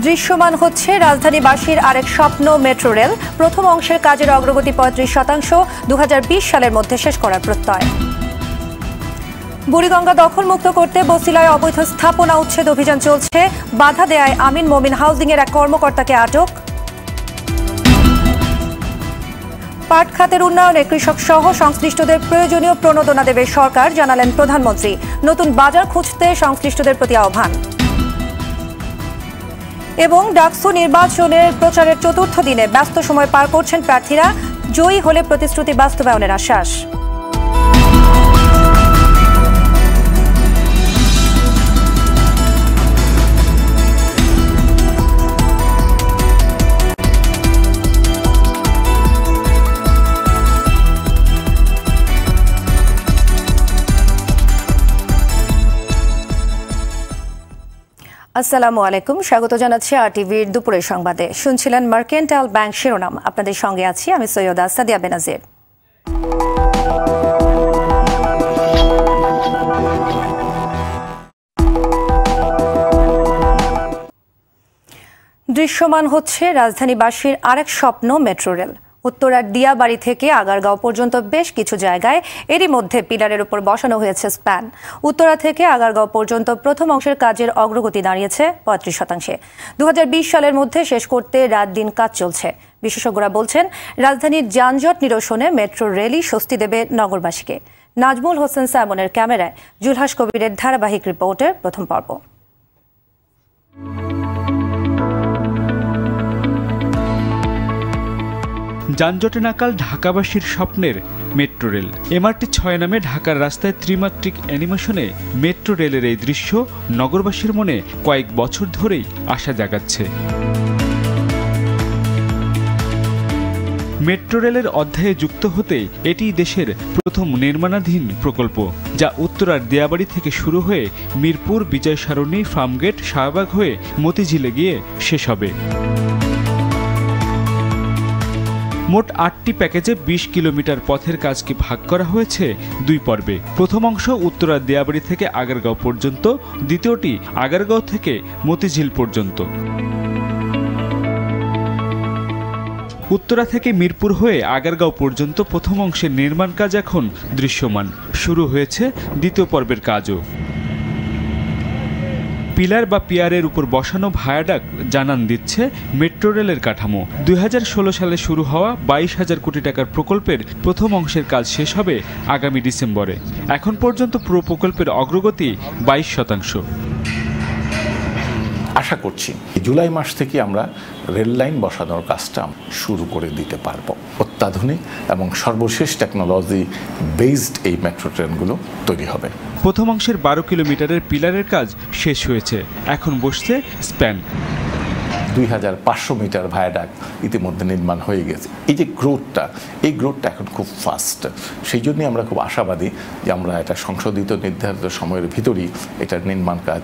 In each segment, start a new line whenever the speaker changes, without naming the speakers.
দৃশ্যমান হচ্ছে রাজধানীবাসীর আরেক স্বপ্ন মেট্রো রেল। প্রথম অংশের কাজের অগ্রগতি ৩৫%, ২০২০ সালের মধ্যে শেষ করার প্রত্যয়। বুড়িগঙ্গা দখলমুক্ত করতে বছিলায় অবৈধ স্থাপনা উচ্ছেদ অভিযান চলছে। বাধা দেয়ায় আমিন মোমিন হাউজিং এর এক কর্মকর্তাকে আটক। পাট খাতের উন্নয়নে কৃষক সহ সংশ্লিষ্টদের প্রয়োজনীয় প্রণোদনা দেবে সরকার, জানালেন প্রধানমন্ত্রী। নতুন বাজার খুঁজতে সংশ্লিষ্টদের প্রতি আহ্বান। এবং ডাকসু নির্বাচনের প্রচারের চতুর্থ দিনে ব্যস্ত সময় পার করছেন প্রার্থীরা। জয়ী হলে প্রতিশ্রুতি বাস্তবায়নের আশ্বাস। আসসালামু আলাইকুম, স্বাগত জানাচ্ছি আরটিভির দুপুরের সংবাদে। শুনছিলেন মার্কেন্টাইল ব্যাংক শিরোনাম। আপনাদের সঙ্গে আছি আমি সৈয়দা সাদিয়া বেনাজির। দৃশ্যমান হচ্ছে রাজধানীবাসীর আরেক স্বপ্ন মেট্রো রেল। উত্তরার দিয়াবাড়ি থেকে আগারগাঁও পর্যন্ত বেশ কিছু জায়গায় এরই মধ্যে পিলারের উপর বসানো হয়েছে স্প্যান। উত্তরা থেকে আগারগাঁও পর্যন্ত প্রথম অংশের কাজের অগ্রগতি দাঁড়িয়েছে ৩৫%। ২০২০ সালের মধ্যে শেষ করতে রাত দিন কাজ চলছে। বিশেষজ্ঞরা বলছেন, রাজধানীর যানজট নিরসনে মেট্রো রেলই স্বস্তি দেবে নগরবাসীকে। নাজমুল হোসেন সাইমনের ক্যামেরায় জুলহাস কবিরের ধারাবাহিক রিপোর্টের প্রথম পর্ব।
যানজটে নাকাল ঢাকাবাসীর স্বপ্নের মেট্রো রেল। এমআরটি ৬ নামে ঢাকার রাস্তায় ত্রিমাত্রিক অ্যানিমেশনে মেট্রো রেলের এই দৃশ্য নগরবাসীর মনে কয়েক বছর ধরেই আশা জাগাচ্ছে। মেট্রো রেলের অধ্যায়ে যুক্ত হতে এটি দেশের প্রথম নির্মাণাধীন প্রকল্প, যা উত্তরার দিয়াবাড়ি থেকে শুরু হয়ে মিরপুর, বিজয় সরণি, ফার্মগেট, শাহবাগ হয়ে মতিঝিলে গিয়ে শেষ হবে। মোট ৮টি প্যাকেজে ২০ কিলোমিটার পথের কাজকে ভাগ করা হয়েছে ২ পর্বে। প্রথম অংশ উত্তরার দিয়াবাড়ি থেকে আগারগাঁও পর্যন্ত, দ্বিতীয়টি আগারগাঁও থেকে মতিঝিল পর্যন্ত। উত্তরা থেকে মিরপুর হয়ে আগারগাঁও পর্যন্ত প্রথম অংশের নির্মাণ কাজ এখন দৃশ্যমান। শুরু হয়েছে দ্বিতীয় পর্বের কাজও। পিলার বা পিয়ারের উপর বসানো ভায়াডাক জানান দিচ্ছে মেট্রো রেলের কাঠামো। ২০১৬ সালে শুরু হওয়া ২২,০০০ কোটি টাকার প্রকল্পের প্রথম অংশের কাজ শেষ হবে আগামী ডিসেম্বরে। এখন পর্যন্ত পুরো প্রকল্পের অগ্রগতি ২২%।
আশা করছি জুলাই মাস থেকে আমরা রেল লাইন বসানোর কাজটা শুরু করে দিতে পারবো। অত্যাধুনিক এবং সর্বশেষ টেকনোলজি বেসড এই মেট্রো ট্রেনগুলো তৈরি হবে।
প্রথম অংশের ১২ কিলোমিটারের পিলারের কাজ শেষ হয়েছে, এখন বসছে স্প্যান।
২৫০০ মিটার ভায়াডাক ইতিমধ্যে নির্মাণ হয়ে গেছে। এই যে গ্রোথটা, এই গ্রোথটা এখন খুব ফাস্ট। সেই জন্যই আমরা খুব আশাবাদী যে আমরা এটা সংশোধিত নির্ধারিত সময়ের ভিতরেই এটার নির্মাণ কাজ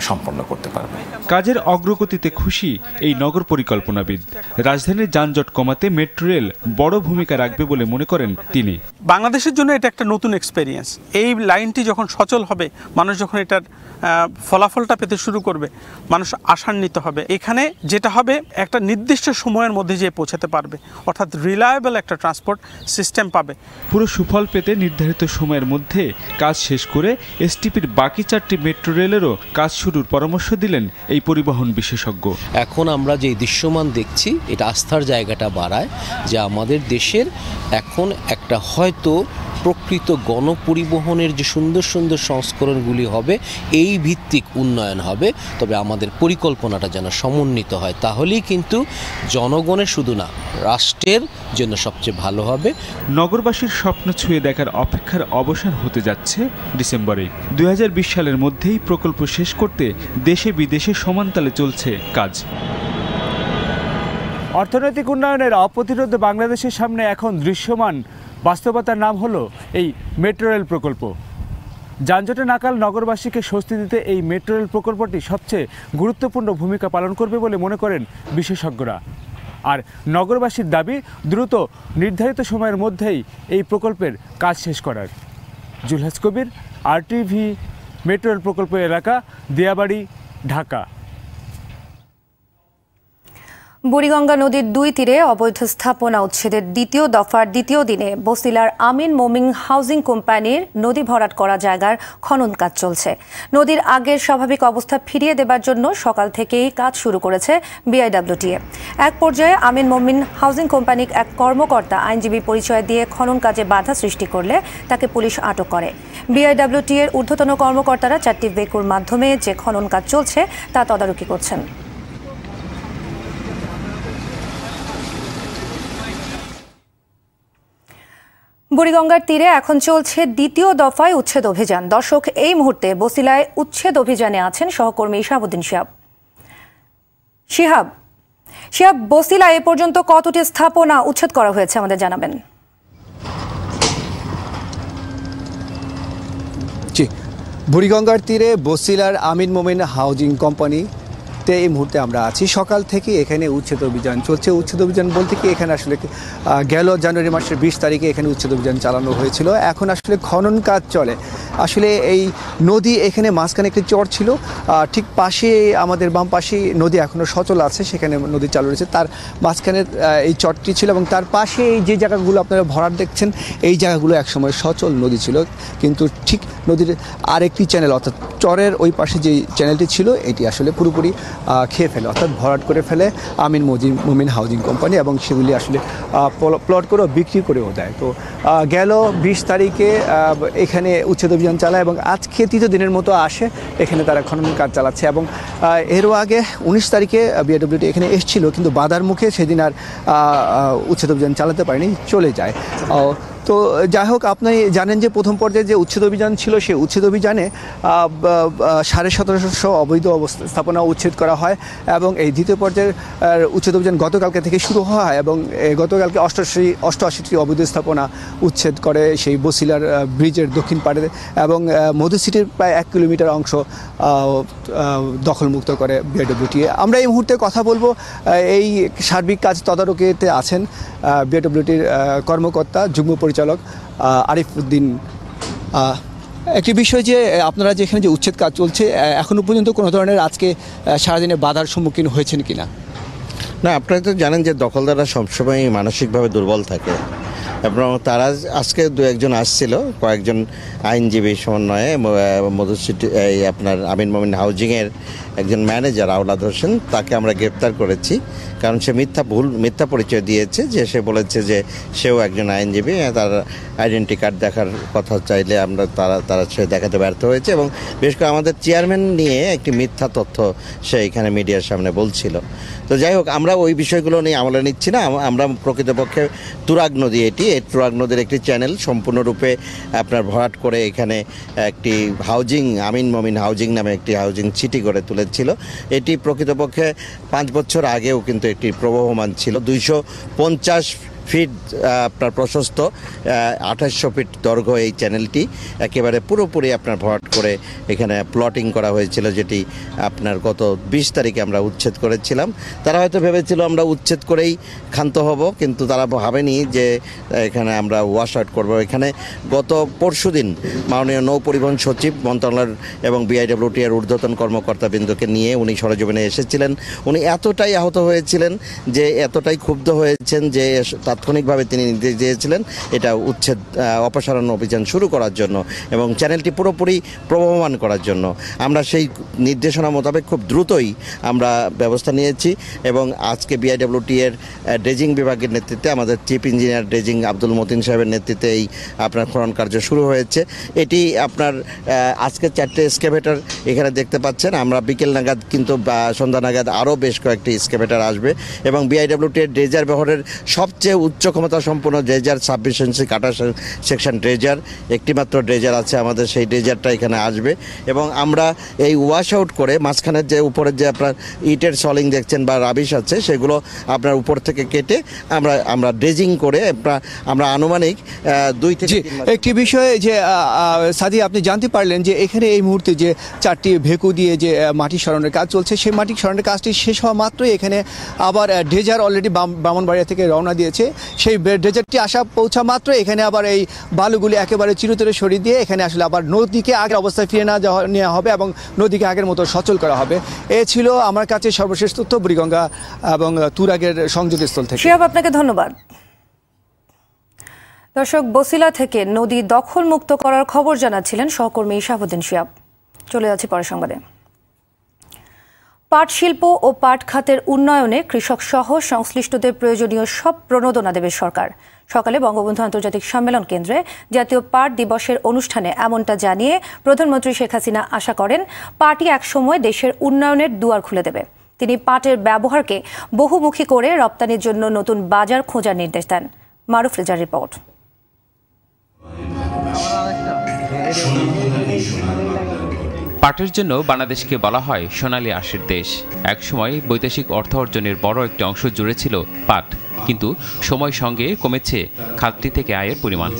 সম্পন্ন করতে পারব।
কাজের অগ্রগতিতে খুশি এই নগর পরিকল্পনাবিদ। রাজধানীর যানজট কমাতে মেট্রো রেল বড় ভূমিকা রাখবে বলে মনে করেন তিনি।
বাংলাদেশের জন্য এটা একটা নতুন এক্সপেরিয়েন্স। এই লাইনটি যখন সচল হবে, মানুষ যখন এটার ফলাফলটা পেতে শুরু করবে, মানুষ আশান্বিত হবে। এখানে যেটা হবে, একটা নির্দিষ্ট সময়ের মধ্যে যেয়ে পৌঁছাতে পারবে, অর্থাৎ রিলায়েবল একটা ট্রান্সপোর্ট সিস্টেম পাবে।
পুরো সুফল পেতে নির্ধারিত সময়ের মধ্যে কাজ শেষ করে এসটিপির বাকি 4টি মেট্রো রেলেরও কাজ শুরুর পরামর্শ দিলেন এই পরিবহন বিশেষজ্ঞ।
এখন আমরা যে দৃশ্যমান দেখছি, এটা আস্থার জায়গাটা বাড়ায় যে আমাদের দেশের এখন একটা হয়তো প্রকৃত গণপরিবহনের যে সুন্দর সুন্দর সংস্করণগুলি হবে, এই ভিত্তিক উন্নয়ন হবে। তবে আমাদের পরিকল্পনাটা যেন সমন্বিত হয়, তাহলেই কিন্তু জনগণের শুধু না, রাষ্ট্রের জন্য সবচেয়ে ভালো হবে।
নগরবাসীর স্বপ্ন ছুঁয়ে দেখার অপেক্ষার অবসান হতে যাচ্ছে ডিসেম্বরে। ২০২০ সালের মধ্যেই প্রকল্প শেষ করতে দেশে বিদেশে সমানতালে চলছে কাজ।
অর্থনৈতিক উন্নয়নের অপ্রতিরোধ বাংলাদেশের সামনে এখন দৃশ্যমান বাস্তবতার নাম হলো এই মেট্রো রেল প্রকল্প। যানজটে নাকাল নগরবাসীকে স্বস্তি দিতে এই মেট্রো রেল প্রকল্পটি সবচেয়ে গুরুত্বপূর্ণ ভূমিকা পালন করবে বলে মনে করেন বিশেষজ্ঞরা। আর নগরবাসীর দাবি দ্রুত নির্ধারিত সময়ের মধ্যেই এই প্রকল্পের কাজ শেষ করার। জুলহাস কবির, আরটিভি, মেট্রো রেল প্রকল্প এলাকা, দিয়াবাড়ি, ঢাকা।
বুড়িগঙ্গা নদীর 2 তীরে অবৈধ স্থাপনা উচ্ছেদের দ্বিতীয় দফার দ্বিতীয় দিনে বসিলার আমিন মোমিন হাউজিং কোম্পানির নদী ভরাট করা জায়গার খনন কাজ চলছে। নদীর আগের স্বাভাবিক অবস্থা ফিরিয়ে দেবার জন্য সকাল থেকেই কাজ শুরু করেছে বিআইডব্লিউটিএ। এক পর্যায়ে আমিন মোমিন হাউজিং কোম্পানির এক কর্মকর্তা আইনজীবী পরিচয় দিয়ে খনন কাজে বাধা সৃষ্টি করলে তাকে পুলিশ আটক করে। বিআইডব্লিউটিএর ঊর্ধ্বতন কর্মকর্তারা 4টি বেকুর মাধ্যমে যে খনন কাজ চলছে তা তদারকি করছেন। বুড়িগঙ্গার তীরে এখন চলছে দ্বিতীয় দফায় উচ্ছেদ অভিযান। দর্শক, এই মুহূর্তে বসিলায় উচ্ছেদ অভিযানে আছেন সহকর্মী শাহাবুদ্দিন শিহাব। বসিলায় এ পর্যন্ত কতটি স্থাপনা উচ্ছেদ করা হয়েছে আমাদের জানাবেন।
জি, বুড়িগঙ্গার তীরে বসিলার আমিন মোমিন হাউজিং কোম্পানি এই মুহূর্তে আমরা আছি। সকাল থেকে এখানে উচ্ছেদ অভিযান চলছে। উচ্ছেদ অভিযান বলতে কি, এখানে আসলে গেল জানুয়ারি মাসের 20 তারিখে এখানে উচ্ছেদ অভিযান চালানো হয়েছিল। এখন আসলে খনন কাজ চলে। আসলে এই নদী এখানে মাঝখানে একটি চর ছিল, ঠিক পাশে আমাদের বাম পাশে নদী এখনও সচল আছে, সেখানে নদী চালু রয়েছে। তার মাঝখানে এই চরটি ছিল এবং তার পাশে এই যে জায়গাগুলো আপনারা ভরাট দেখছেন, এই জায়গাগুলো একসময় সচল নদী ছিল, কিন্তু ঠিক নদীর আরেকটি চ্যানেল অর্থাৎ চরের ওই পাশে যে চ্যানেলটি ছিল এটি আসলে পুরোপুরি খেয়ে ফেলে, অর্থাৎ ভরাট করে ফেলে আমিন মোমিন হাউজিং কোম্পানি, এবং সেগুলি আসলে প্লট করেও বিক্রি করেও দেয়। তো গেল 20 তারিখে এখানে উচ্ছেদ অভিযান চালায় এবং আজকে 3য় দিনের মতো আসে এখানে তারা খনন কাজ চালাচ্ছে। এবং এরও আগে 19 তারিখে বিআইডব্লিউটি এখানে এসেছিল, কিন্তু বাধার মুখে সেদিন আর উচ্ছেদ অভিযান চালাতে পারেনি, চলে যায়। তো যাই হোক, আপনি জানেন যে প্রথম পর্যায়ে যে উচ্ছেদ অভিযান ছিল, সেই উচ্ছেদ অভিযানে 1750 অবৈধ স্থাপনা উচ্ছেদ করা হয় এবং এই দ্বিতীয় পর্যায়ের উচ্ছেদ অভিযান গতকালকে থেকে শুরু হয় এবং গতকালকে 88টি অবৈধ স্থাপনা উচ্ছেদ করে সেই বসিলার ব্রিজের দক্ষিণ পাড়ে এবং মধু সিটির প্রায় 1 কিলোমিটার অংশ দখলমুক্ত করে বিআইডব্লিউটিএ। আমরা এই মুহূর্তে কথা বলবো, এই সার্বিক কাজ তদারকিতে আছেন বিআইডব্লিউটির কর্মকর্তা যুগ্ম পরিচালক আরিফ উদ্দিন। একটি বিষয় যে আপনারা যেখানে যে উচ্ছেদ কাজ চলছে, এখনো পর্যন্ত কোনো ধরনের আজকে সারাদিনে বাধার সম্মুখীন হয়েছেন কিনা?
না, আপনারা তো জানেন যে দখলদাররা সবসময় মানসিকভাবে দুর্বল থাকে এবং তারা আজকে 2-1জন আসছিল, কয়েকজন আইনজীবী সমন্বয়ে মধু সিটি এই আপনার আমিন মোমিন হাউজিংয়ের একজন ম্যানেজার আওলাদ হোসেন, তাকে আমরা গ্রেপ্তার করেছি। কারণ সে মিথ্যা পরিচয় দিয়েছে, যে সে বলেছে যে সেও একজন আইনজীবী, তার আইডেন্টি কার্ড দেখার কথা চাইলে আমরা তারা সে দেখাতে ব্যর্থ হয়েছে এবং বিশেষ করে আমাদের চেয়ারম্যান নিয়ে একটি মিথ্যা তথ্য সে এখানে মিডিয়ার সামনে বলছিল। তো যাই হোক, আমরা ওই বিষয়গুলো নিয়ে আমলে নিচ্ছি না। আমরা প্রকৃতপক্ষে তুরাগ নদী, এই তুরাগ নদীর একটি চ্যানেল সম্পূর্ণরূপে আপনার ভরাট করে এখানে একটি হাউজিং আমিন মোমিন হাউজিং নামে একটি হাউজিং সিটি গড়ে তুলেছিল। এটি প্রকৃতপক্ষে 5 বছর আগেও কিন্তু একটি প্রবহমান ছিল। 250 ফিট আপনার প্রশস্ত, 2800 ফিট দৈর্ঘ্য এই চ্যানেলটি একেবারে পুরোপুরি আপনার ভরাট করে এখানে প্লটিং করা হয়েছিল, যেটি আপনার গত 20 তারিখে আমরা উচ্ছেদ করেছিলাম। তারা হয়তো ভেবেছিল আমরা উচ্ছেদ করেই ক্ষান্ত হব, কিন্তু তারা ভাবেনি যে এখানে আমরা ওয়াশ আউট করবো। এখানে গত পরশুদিন মাননীয় নৌ পরিবহন সচিব মন্ত্রণালয়ের এবং বিআইডব্লিউটির ঊর্ধ্বতন কর্মকর্তাবৃন্দকে নিয়ে উনি সরেজমিনে এসেছিলেন। উনি এতটাই আহত হয়েছিলেন, যে এতটাই ক্ষুব্ধ হয়েছেন যে তাৎক্ষণিকভাবে তিনি নির্দেশ দিয়েছিলেন এটা উচ্ছেদ অপসারণ অভিযান শুরু করার জন্য এবং চ্যানেলটি পুরোপুরি প্রবহমান করার জন্য। আমরা সেই নির্দেশনা মোতাবেক খুব দ্রুতই আমরা ব্যবস্থা নিয়েছি এবং আজকে বিআইডব্লিউটি এর ড্রেজিং বিভাগের নেতৃত্বে আমাদের chief engineer dredging Abdul Matin সাহেবের নেতৃত্বে এই আপনার খনন কার্য শুরু হয়েছে। এটি আপনার আজকে 4টে এক্সকেভেটর এখানে দেখতে পাচ্ছেন। আমরা বিকেল নাগাদ কিন্তু সন্ধ্যা নাগাদ আরও বেশ কয়েকটি এক্সকেভেটর আসবে এবং বিআইডব্লিউটি এর ড্রেজার ব্যবহারের সবচেয়ে উচ্চ ক্ষমতা সম্পন্ন ড্রেজার 26 ইঞ্চি কাটা সেকশন ড্রেজার, একটিমাত্র ড্রেজার আছে আমাদের, সেই ড্রেজারটা এখানে আসবে এবং আমরা এই ওয়াশ আউট করে মাঝখানের যে উপরের যে আপনার ইটের সলিং দেখছেন বা রাবিশ আছে, সেগুলো আপনার উপর থেকে কেটে আমরা ড্রেজিং করে আমরা আনুমানিক 2 থেকে 3 মাস।
একটি বিষয়ে যে সাদি, আপনি জানতে পারলেন যে এখানে এই মুহূর্তে যে 4টি ভেকু দিয়ে যে মাটি সরানোর কাজ চলছে, সেই মাটি সরানোর কাজটি শেষ হওয়া মাত্রই এখানে আবার ড্রেজার অলরেডি ব্রাহ্মণবাড়িয়া থেকে রওনা দিয়েছে সেই ড্রেজারটি পৌঁছা মাত্র এখানে আবার এই বালুগুলি একেবারে চিরতরে সরিয়ে দিয়ে এখানে আসলে আবার নদীকে আগের অবস্থায় ফিরে নেওয়া হবে এবং নদীকে আগের মতো সচল করা হবে। এ ছিল আমার কাছে সর্বশেষ তথ্য বুড়িগঙ্গা এবং তুরাগের সংযোগস্থল থেকে।
শিহাব, আপনাকে ধন্যবাদ। দর্শক, বসিলা থেকে নদী দখল মুক্ত করার খবর জানাচ্ছিলেন সহকর্মী শাহাবুদ্দিন শিহাব। চলে যাচ্ছি পরের সংবাদে। পাট শিল্প ও পাট খাতের উন্নয়নে কৃষক সহ সংশ্লিষ্টদের প্রয়োজনীয় সব প্রণোদনা দেবে সরকার। সকালে বঙ্গবন্ধু আন্তর্জাতিক সম্মেলন কেন্দ্রে জাতীয় পাট দিবসের অনুষ্ঠানে এমনটা জানিয়ে প্রধানমন্ত্রী শেখ হাসিনা আশা করেন পাটই একসময় দেশের উন্নয়নের দুয়ার খুলে দেবে। তিনি পাটের ব্যবহারকে বহুমুখী করে রপ্তানির জন্য নতুন বাজার খোঁজার নির্দেশ দেন। মারুফ রেজার রিপোর্ট।
পাটের জন্য বাংলাদেশকে বলা হয় সোনালী আঁশের দেশ। একসময় বৈদেশিক অর্থ অর্জনের বড় একটি অংশ জুড়ে ছিল পাট, কিন্তু সময়ের সঙ্গে কমেছে খাতটি থেকে আয়ের পরিমাণ।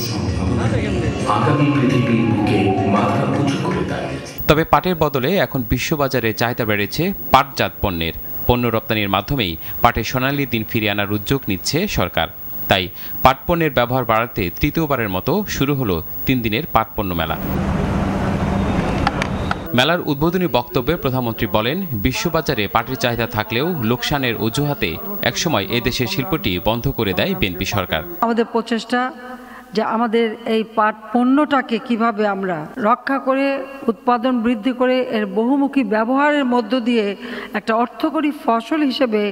তবে পাটের বদলে এখন বিশ্ববাজারে চাহিদা বেড়েছে পাটজাত পণ্যের। পণ্য রপ্তানির মাধ্যমেই পাটের সোনালী দিন ফিরিয়ে আনার উদ্যোগ নিচ্ছে সরকার। তাই পাট পণ্যের ব্যবহার বাড়াতে তৃতীয়বারের মতো শুরু হলো 3 দিনের পাট পণ্য মেলা। মেলার উদ্বোধনী বক্তব্যে প্রধানমন্ত্রী বলেন, বিশ্ববাজারে পাটের চাহিদা থাকলেও লোকসানের অজুহাতে একসময় এদেশের শিল্পটি বন্ধ করে দেয় বিএনপি সরকার।
আমাদের প্রচেষ্টা যে আমাদের এই পাট পণ্যটাকে কিভাবে আমরা রক্ষা করে উৎপাদন বৃদ্ধি করে এর বহুমুখী ব্যবহারের মধ্য দিয়ে একটা অর্থকরী ফসল হিসেবে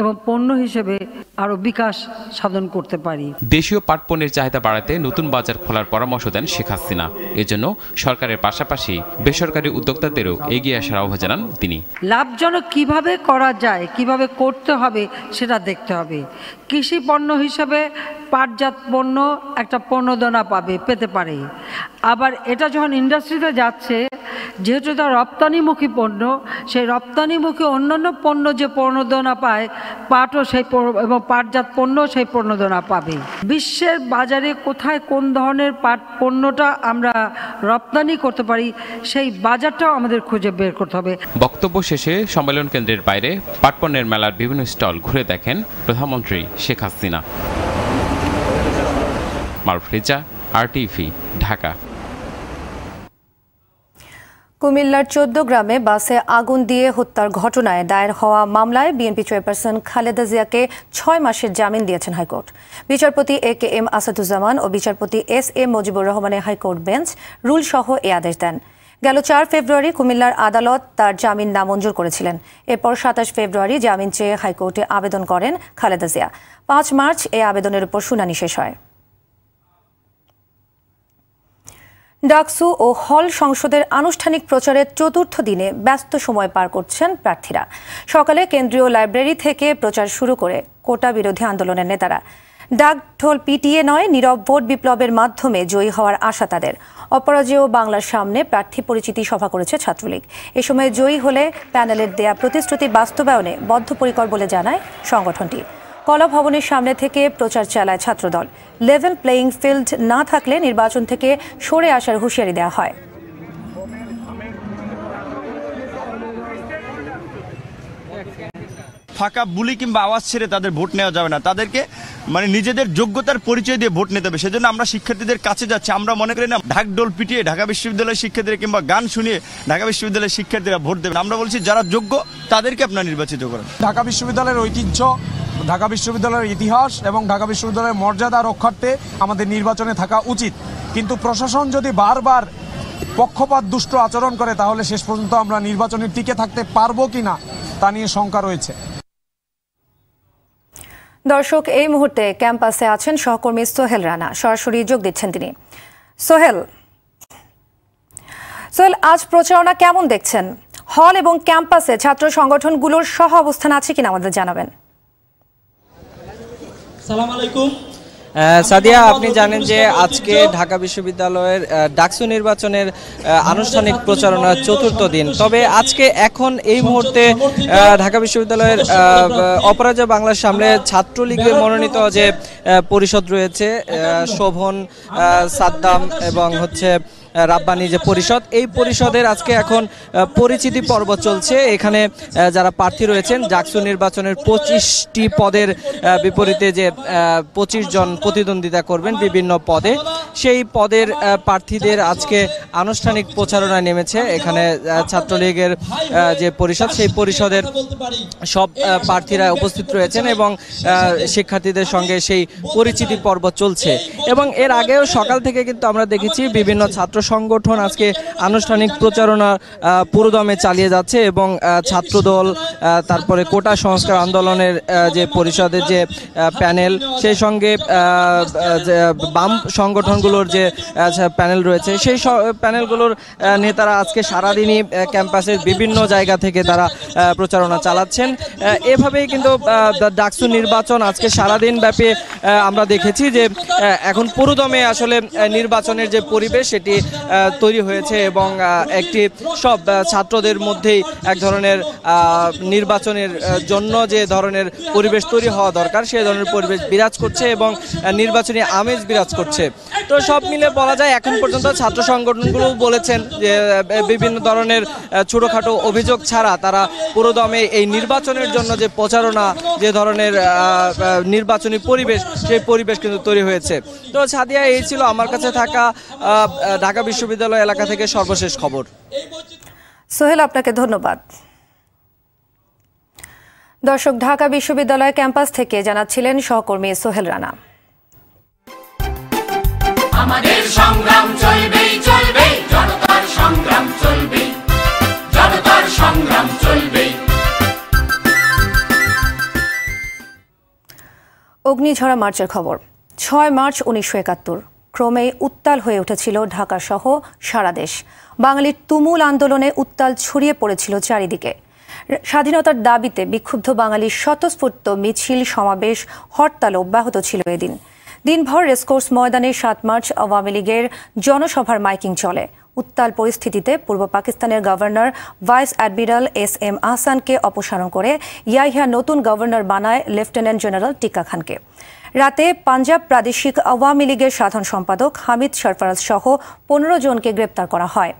এবং পণ্য হিসেবে আরো বিকাশ সাধন করতে পারি।
দেশীয় পাট পণ্যের চাহিদা বাড়াতে নতুন বাজার খোলার পরামর্শ দেন শেখ হাসিনা। এজন্য সরকারের পাশাপাশি বেসরকারি উদ্যোক্তাদেরও এগিয়ে আসার আহ্বান জানান তিনি।
লাভজনক কিভাবে করা যায়, কিভাবে করতে হবে সেটা দেখতে হবে। কৃষি পণ্য হিসেবে পাটজাত পণ্য একটা প্রণোদনা পেতে পারে। আবার এটা যখন ইন্ডাস্ট্রিতে যাচ্ছে, যেহেতু এটা রপ্তানিমুখী পণ্য, সেই রপ্তানিমুখী অন্যান্য পণ্য যে প্রণোদনা পায়, পাটও সেই এবং পাটজাত পণ্য সেই প্রণোদনা পাবে। বিশ্বের বাজারে কোথায় কোন ধরনের পাট পণ্যটা আমরা রপ্তানি করতে পারি, সেই বাজারটাও আমাদের খুঁজে বের করতে হবে।
বক্তব্য শেষে সম্মেলন কেন্দ্রের বাইরে পাট পণ্যের মেলার বিভিন্ন স্টল ঘুরে দেখেন প্রধানমন্ত্রী শেখ হাসিনা। মারুফ রেজা, আরটিভি, ঢাকা।
কুমিল্লার 14 গ্রামে বাসে আগুন দিয়ে হত্যার ঘটনায় দায়ের হওয়া মামলায় বিএনপি চেয়ারপারসন খালেদা জিয়াকে 6 মাসের জামিন দিয়েছেন হাইকোর্ট। বিচারপতি AKM আসাদুজ্জামান ও বিচারপতি SM মুজিবুর রহমানের হাইকোর্ট বেঞ্চ রুল সহ এ আদেশ দেন। গেল 4 ফেব্রুয়ারি কুমিল্লার আদালত তার জামিন নামঞ্জুর করেছিলেন। এরপর 27 ফেব্রুয়ারি জামিন চেয়ে হাইকোর্টে আবেদন করেন খালেদা জিয়া। 5 মার্চ এই আবেদনের উপর শুনানি শেষ হয়। ডাকসু ও হল সংসদের আনুষ্ঠানিক প্রচারের 4র্থ দিনে ব্যস্ত সময় পার করছেন প্রার্থীরা। সকালে কেন্দ্রীয় লাইব্রেরি থেকে প্রচার শুরু করে কোটা বিরোধী আন্দোলনের নেতারা। ডাক ঢোল পিটিয়ে নয়, নীরব ভোট বিপ্লবের মাধ্যমে জয়ী হওয়ার আশা তাদের। অপরাজেয় বাংলার সামনে প্রার্থী পরিচিতি সভা করেছে ছাত্রলীগ। এ সময় জয়ী হলে প্যানেলের দেয়া প্রতিশ্রুতি বাস্তবায়নে বদ্ধপরিকর বলে জানায় সংগঠনটি। কলা ভবনের সামনে থেকে প্রচার চালায় ছাত্রদল। লেভেল প্লেয়িং ফিল্ড না থাকলে নির্বাচন থেকে সরে আসার হুঁশিয়ারি দেওয়া হয়।
ফাঁকা বুলি কিংবা আওয়াজ ছেড়ে তাদের ভোট নেওয়া যাবে না। তাদেরকে নিজেদের যোগ্যতার পরিচয় দিয়ে ভোট নিতে হবে। সেজন্য আমরা শিক্ষার্থীদের কাছে যাচ্ছি। আমরা মনে করি না ঢাকঢোল পিটিয়ে ঢাকা বিশ্ববিদ্যালয়ের শিক্ষার্থীরা কিংবা গান শুনিয়ে ঢাকা বিশ্ববিদ্যালয়ের শিক্ষার্থীরা ভোট দেবেন। আমরা বলছি যারা যোগ্য তাদেরকে আপনারা নির্বাচিত করেন।
ঢাকা বিশ্ববিদ্যালয়ের ঐতিহ্য, ঢাকা বিশ্ববিদ্যালয়ের ইতিহাস এবং ঢাকা বিশ্ববিদ্যালয়ের মর্যাদা রক্ষার্থে আমাদের নির্বাচনে থাকা উচিত। কিন্তু প্রশাসন যদি বারবার পক্ষপাত দুষ্ট আচরণ করে তাহলে শেষ পর্যন্ত আমরা নির্বাচনে টিকে থাকতে পারবো কিনা তা নিয়ে শঙ্কা রয়েছে।
দর্শক, এই মুহূর্তে ক্যাম্পাসে আছেন সহকর্মী সোহেল রানা, সরাসরি যোগ দিচ্ছেন তিনি। সোহেল, আজ প্রচারণা কেমন দেখছেন? হল এবং ক্যাম্পাসে ছাত্র সংগঠনগুলোর সহ অবস্থান আছে কিনা আমাদের জানাবেন।
আসসালামু আলাইকুম। সাদিয়া, আপনি জানেন যে আজকে ঢাকা বিশ্ববিদ্যালয়ের ডাকসু নির্বাচনের আনুষ্ঠানিক প্রচারণার 4র্থ দিন। তবে আজকে এখন এই মুহূর্তে ঢাকা বিশ্ববিদ্যালয়ের অপরাজেয় বাংলার সামনে ছাত্রলীগের মনোনীত যে পরিষদ রয়েছে, শোভন, সাদ্দাম এবং রাব্বানি যে পরিষদ, এই পরিষদের আজকে এখন পরিচিতি পর্ব চলছে। এখানে যারা প্রার্থী রয়েছেন ডাকসু নির্বাচনের 25টি পদের বিপরীতে যে 25 জন প্রতিদ্বন্দ্বিতা করবেন বিভিন্ন পদে, সেই পদের প্রার্থীদের আজকে আনুষ্ঠানিক প্রচারণায় নেমেছে। এখানে ছাত্রলীগের যে পরিষদ, সেই পরিষদের সব প্রার্থীরা উপস্থিত রয়েছেন এবং শিক্ষার্থীদের সঙ্গে সেই পরিচিতি পর্ব চলছে। এবং এর আগেও সকাল থেকে কিন্তু আমরা দেখেছি বিভিন্ন ছাত্র সংগঠন আজকে আনুষ্ঠানিক প্রচারণা পুরোদমে চালিয়ে যাচ্ছে এবং ছাত্রদল, তারপরে কোটা সংস্কার আন্দোলনের যে পরিষদের যে প্যানেল, সেই সঙ্গে বাম সংগঠনগুলোর যে প্যানেল রয়েছে, সেই প্যানেলগুলোর নেতারা আজকে সারাদিনই ক্যাম্পাসের বিভিন্ন জায়গা থেকে তারা প্রচারণা চালাচ্ছেন। এভাবেই কিন্তু ডাকসু নির্বাচন আজকে সারাদিন ব্যাপী আমরা দেখেছি যে এখন পুরোদমে আসলে নির্বাচনের যে পরিবেশ সেটি তৈরি হয়েছে এবং একটি সব ছাত্রদের মধ্যেই এক ধরনের নির্বাচনের জন্য যে ধরনের পরিবেশ তৈরি হওয়া দরকার সেই ধরনের পরিবেশ বিরাজ করছে এবং নির্বাচনী আমেজ বিরাজ করছে। তো সব মিলে বলা যায় এখন পর্যন্ত ছাত্র সংগঠনগুলো বলেছেন যে বিভিন্ন ধরনের ছোটোখাটো অভিযোগ ছাড়া তারা পুরোদমে এই নির্বাচনের জন্য যে প্রচারণা, যে ধরনের নির্বাচনী পরিবেশ, সেই পরিবেশ কিন্তু তৈরি হয়েছে। তো সাদিয়া, এই ছিল আমার কাছে থাকা ঢাকা বিশ্ববিদ্যালয় এলাকা থেকে সর্বশেষ খবর।
সোহেল, আপনাকে ধন্যবাদ। দর্শক, ঢাকা বিশ্ববিদ্যালয় ক্যাম্পাস থেকে জানাচ্ছিলেন সহকর্মী সোহেল রানা।
আমাদের সংগ্রাম চলবেই চলবেই, জনতার সংগ্রাম চলবেই, জনতার সংগ্রাম চলবেই।
অগ্নিঝরা মার্চের খবর। 6 মার্চ 1971 ক্রমেই উত্তাল হয়ে উঠেছিল ঢাকা সহ সারা দেশ। বাঙালির তুমুল আন্দোলনে উত্তাল ছড়িয়ে পড়েছিল চারিদিকে। স্বাধীনতার দাবিতে বিক্ষুব্ধ বাঙালির স্বতঃস্ফূর্ত মিছিল, সমাবেশ, হরতাল অব্যাহত ছিল এদিন। দিনভর রেসকোর্স ময়দানে 7 মার্চ আওয়ামী লীগের জনসভার মাইকিং চলে। উত্তাল পরিস্থিতিতে পূর্ব পাকিস্তানের গভর্নর ভাইস অ্যাডমিরাল SM আহসানকে অপসারণ করে ইয়াহিয়া নতুন গভর্নর বানায় লেফটেন্যান্ট জেনারেল টিক্কা খানকে। রাতে পাঞ্জাব প্রাদেশিক আওয়ামী লীগের সাধারণ সম্পাদক হামিদ সরফরাজ সহ 15 জনকে গ্রেপ্তার করা হয়।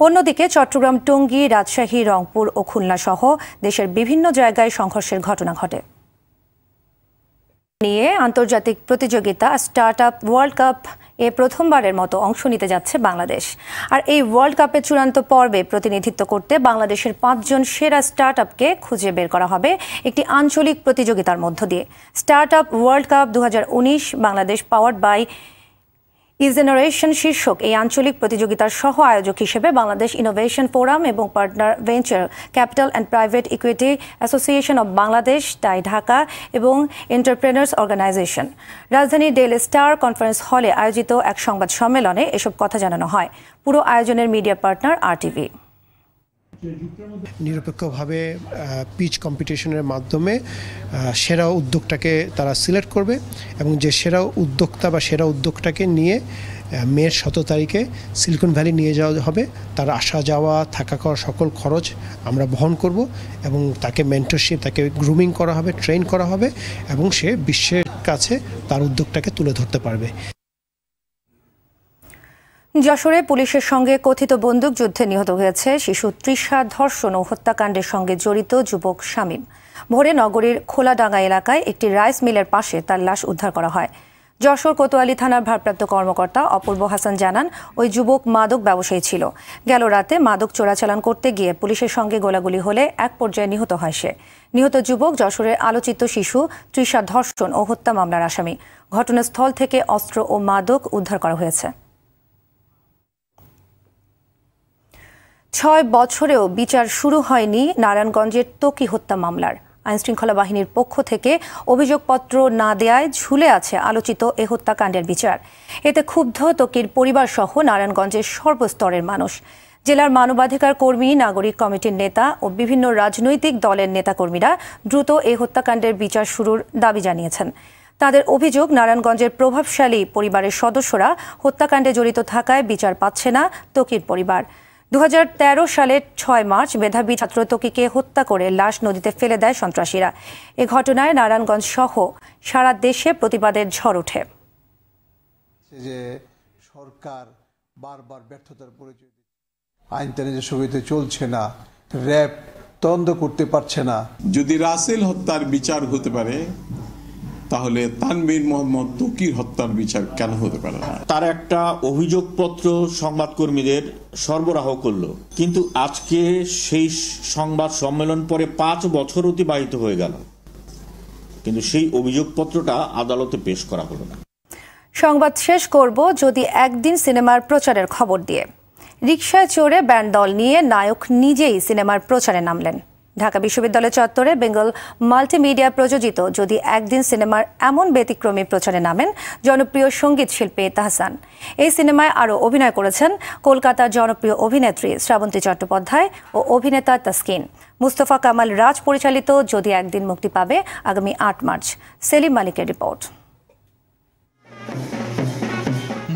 অন্যদিকে চট্টগ্রাম, টঙ্গী, রাজশাহী, রংপুর ও খুলনা সহ দেশের বিভিন্ন জায়গায় সংঘর্ষের ঘটনা ঘটে। নিয়ে আন্তর্জাতিক প্রতিযোগিতা স্টার্ট আপ ওয়ার্ল্ড কাপ এ প্রথমবারের মতো অংশ নিতে যাচ্ছে বাংলাদেশ। আর এই ওয়ার্ল্ড কাপের চূড়ান্ত পর্বে প্রতিনিধিত্ব করতে বাংলাদেশের 5 জন সেরা স্টার্ট আপকে খুঁজে বের করা হবে একটি আঞ্চলিক প্রতিযোগিতার মধ্য দিয়ে। Start up world cup 2019 Bangladesh powered by eGeneration শীর্ষক এই আঞ্চলিক প্রতিযোগিতার সহ আয়োজক হিসেবে বাংলাদেশ ইনোভেশন ফোরাম এবং partner venture capital and private equity association of Bangladesh, TiE Dhaka এবং এন্টারপ্রেনার্স অর্গানাইজেশন। রাজধানীর ডেল স্টার কনফারেন্স হলে আয়োজিত এক সংবাদ সম্মেলনে এসব কথা জানানো হয়। পুরো আয়োজনের মিডিয়া পার্টনার RTV।
নিরপেক্ষভাবে পিচ কম্পিটিশনের মাধ্যমে সেরা উদ্যোগটাকে তারা সিলেক্ট করবে এবং যে সেরা উদ্যোক্তা বা সেরা উদ্যোগটাকে নিয়ে মের 17 তারিখে সিলিকন ভ্যালি নিয়ে যাওয়া হবে। তার আসা যাওয়া, থাকা খাওয়ার সকল খরচ আমরা বহন করব এবং তাকে মেন্টরশিপ, তাকে গ্রুমিং করা হবে, ট্রেন করা হবে এবং সে বিশ্বের কাছে তার উদ্যোগটাকে তুলে ধরতে পারবে।
যশোরে পুলিশের সঙ্গে কথিত বন্দুক যুদ্ধে নিহত হয়েছে শিশু তৃষা ধর্ষণ ও হত্যাকাণ্ডের সঙ্গে জড়িত যুবক শামীম। ভোরে নগরীর খোলাডাঙ্গা এলাকায় একটি রাইস মিলের পাশে তার লাশ উদ্ধার করা হয়। যশোর কোতোয়ালি থানার ভারপ্রাপ্ত কর্মকর্তা অপূর্ব হাসান জানান, ওই যুবক মাদক ব্যবসায়ী ছিল। গেল রাতে মাদক চোরাচালান করতে গিয়ে পুলিশের সঙ্গে গোলাগুলি হলে এক পর্যায়ে নিহত হয় সে। নিহত যুবক যশোরের আলোচিত শিশু তৃষা ধর্ষণ ও হত্যা মামলার আসামি। ঘটনাস্থল থেকে অস্ত্র ও মাদক উদ্ধার করা হয়েছে। 6 বছরেও বিচার শুরু হয়নি নারায়ণগঞ্জের ত্বকী হত্যা মামলার। আইনশৃঙ্খলা বাহিনীর পক্ষ থেকে অভিযোগপত্র না দেয়ায় ঝুলে আছে আলোচিত এ হত্যাকাণ্ডের বিচার। এতে ক্ষুব্ধ ত্বকীর পরিবার সহ নারায়ণগঞ্জের সর্বস্তরের মানুষ। জেলার মানবাধিকার কর্মী, নাগরিক কমিটির নেতা ও বিভিন্ন রাজনৈতিক দলের নেতাকর্মীরা দ্রুত এ হত্যাকাণ্ডের বিচার শুরুর দাবি জানিয়েছেন। তাদের অভিযোগ, নারায়ণগঞ্জের প্রভাবশালী পরিবারের সদস্যরা হত্যাকাণ্ডে জড়িত থাকায় বিচার পাচ্ছে না ত্বকীর পরিবার। 2013 সালের 6 মার্চ মেধাবী ছাত্র ত্বকীকে হত্যা করে লাশ নদীতে ফেলে দেয় সন্ত্রাসীরা। এ ঘটনায় নারায়ণগঞ্জ সহ সারা দেশে প্রতিবাদের ঝড় ওঠে।
যে সরকার বারবার ব্যর্থতার পরিচয় আইন তানাজের সুবিধা চলছে না, র্যাব তদন্ত করতে পারছে না।
যদি রাসেল হত্যার বিচার হতে পারে তাহলে তানভীর মোহাম্মদ ত্বকীর হত্যার বিচার কেন হতে পারে না?
তার একটা অভিযোগপত্র সংবাদকর্মীদের সরবরাহ করলো, কিন্তু আজকে সেই সংবাদ সম্মেলন পরে 5 বছর অতিবাহিত হয়ে গেল, কিন্তু সেই অভিযোগপত্রটা আদালতে পেশ করা হলো না।
সংবাদ শেষ করব যদি একদিন সিনেমার প্রচারের খবর দিয়ে। রিকশায় চড়ে ব্যান্ড দল নিয়ে নায়ক নিজেই সিনেমার প্রচারে নামলেন। ঢাকা বিশ্ববিদ্যালয় চত্বরে বেঙ্গল মাল্টিমিডিয়া প্রযোজিত যদি একদিন সিনেমার এমন ব্যতিক্রমী প্রচারে নামেন জনপ্রিয় সঙ্গীত শিল্পী তাহসান। এই সিনেমায় আরও অভিনয় করেছেন কলকাতার জনপ্রিয় অভিনেত্রী শ্রাবন্তী চট্টোপাধ্যায় ও অভিনেতা তাসকিন। মুস্তফা কামাল রাজ পরিচালিত যদি একদিন মুক্তি পাবে আগামী 8 মার্চ। সেলিম মালিকের রিপোর্ট।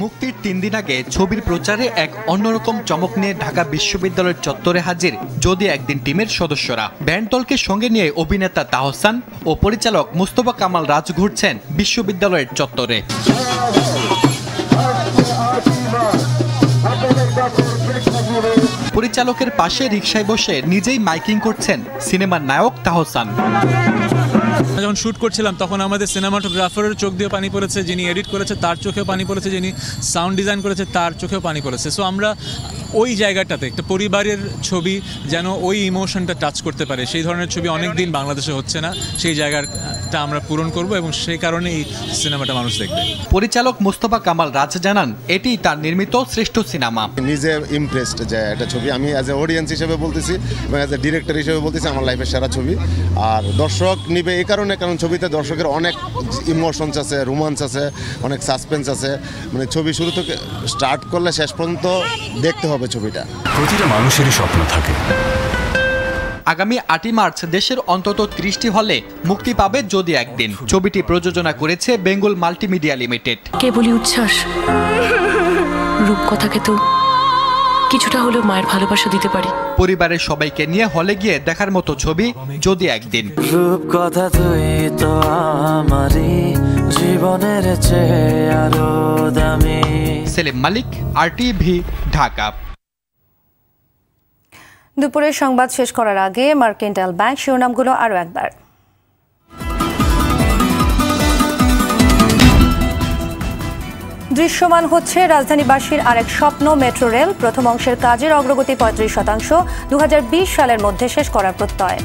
মুক্তির 3 দিন আগে ছবির প্রচারে এক অন্যরকম চমক নিয়ে ঢাকা বিশ্ববিদ্যালয়ের চত্বরে হাজির যদি একদিন টিমের সদস্যরা। ব্যান্ড দলকে সঙ্গে নিয়ে অভিনেতা তাহসান ও পরিচালক মুস্তফা কামাল রাজ ঘুরছেন বিশ্ববিদ্যালয়ের চত্বরে। পরিচালকের পাশে রিকশায় বসে নিজেই মাইকিং করছেন সিনেমার নায়ক তাহসান।
যখন শ্যুট করছিলাম তখন আমাদের সিনেমাটোগ্রাফারের চোখ দিয়ে পানি পড়েছে, যিনি এডিট করেছে তার চোখেও পানি পড়েছে, যিনি সাউন্ড ডিজাইন করেছে তার চোখেও পানি পড়েছে। সো আমরা ওই জায়গাটাতে একটা পরিবারের ছবি যেন ওই ইমোশনটা টাচ করতে পারে, সেই ধরনের ছবি অনেক দিন বাংলাদেশে হচ্ছে না, সেই জায়গাটা আমরা পূরণ করব এবং সেই কারণে এই সিনেমাটা মানুষ দেখবে।
পরিচালক মুস্তফা কামাল রাজ জানান এটি তার নির্মিত শ্রেষ্ঠ সিনেমা।
নিজে ইমপ্রেসড যে একটা ছবি, আমি অ্যাজ এ অডিয়েন্স হিসেবে বলতেছি এবং অ্যাজ এ ডিরেক্টর হিসেবে বলতেছি আমার লাইফের সেরা ছবি। আর দর্শক নিবে এই কারণ ছবিতে দর্শকের অনেক ইমোশনস আছে, রোমান্স আছে, অনেক সাসপেন্স আছে। মানে ছবি শুরু থেকে স্টার্ট করলে শেষ পর্যন্ত দেখতে হবে ছবিটা।
প্রতিটা মানুষেরই স্বপ্ন থাকে।
আগামী 8 মার্চ দেশের অন্তত 30টি হলে মুক্তি পাবে যদি একদিন। ছবিটি প্রযোজনা করেছে বেঙ্গল মাল্টিমিডিয়া লিমিটেড।
কেবলই উচ্ছ্বাস, রূপকথাকে তো কিছুটা হলেও মায়ের ভালোবাসা দিতে পারি।
পরিবারের সবাইকে নিয়ে হলে গিয়ে দেখার মতো ছবি যদি একদিন।
রূপকথা তুই তো আমারই জীবনের চেয়ে আরো দামি।
সেলিম মালিক, RTV, ঢাকা।
দুপুরের সংবাদ শেষ করার আগে মার্কেন্টাইল ব্যাংক শিরোনামগুলো আরও একবার। দৃশ্যমান হচ্ছে রাজধানীবাসীর আরেক স্বপ্ন মেট্রো রেল। প্রথম অংশের কাজের অগ্রগতি 35%, 2020 সালের মধ্যে শেষ করার প্রত্যয়।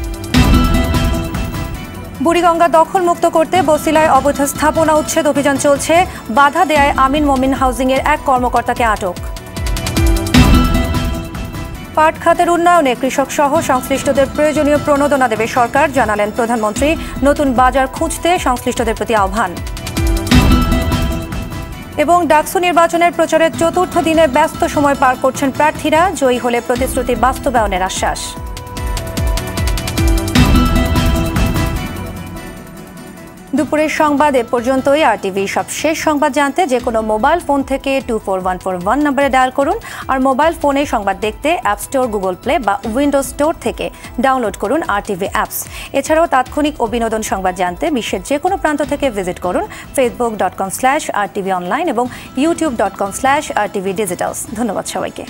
বুড়িগঙ্গা দখলমুক্ত করতে বছিলায় অবৈধ স্থাপনা উচ্ছেদ অভিযান চলছে। বাধা দেয়ায় আমিন মোমিন হাউজিংয়ের এক কর্মকর্তাকে আটক। পাট খাতের উন্নয়নে কৃষক সহ সংশ্লিষ্টদের প্রয়োজনীয় প্রণোদনা দেবে সরকার, জানালেন প্রধানমন্ত্রী। নতুন বাজার খুঁজতে সংশ্লিষ্টদের প্রতি আহ্বান। এবং ডাকসু নির্বাচনের প্রচারের 4র্থ দিনে ব্যস্ত সময় পার করছেন প্রার্থীরা। জয়ী হলে প্রতিশ্রুতি বাস্তবায়নের আশ্বাস। দুপুরের সংবাদ এ পর্যন্তই। RTV সব শেষ সংবাদ জানতে যে কোনো মোবাইল ফোন থেকে 24141 নম্বরে ডায়াল করুন। আর মোবাইল ফোনে সংবাদ দেখতে অ্যাপ স্টোর, গুগল প্লে বা উইন্ডোজ স্টোর থেকে ডাউনলোড করুন RTV অ্যাপস। এছাড়াও তাৎক্ষণিক ও বিনোদন সংবাদ জানতে বিশ্বের যে কোনো প্রান্ত থেকে ভিজিট করুন facebook.com/RTV online এবং youtube.com/RTV digitals। ধন্যবাদ সবাইকে।